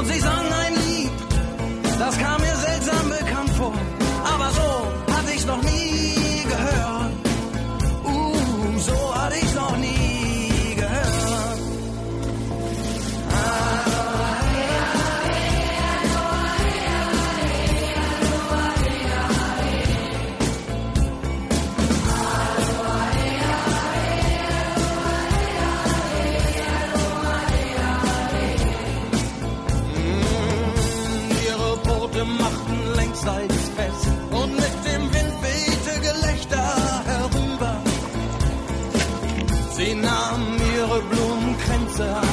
sie sang ein Lied, das kam mir seltsam bekannt vor, aber so hatte ich's noch nie gehört. So hatte ich's noch nie gehört. Ihre Boote machten längsseits fest und mit dem Wind wehte Gelächter herüber. Sie nahm ihre Blumenkränze an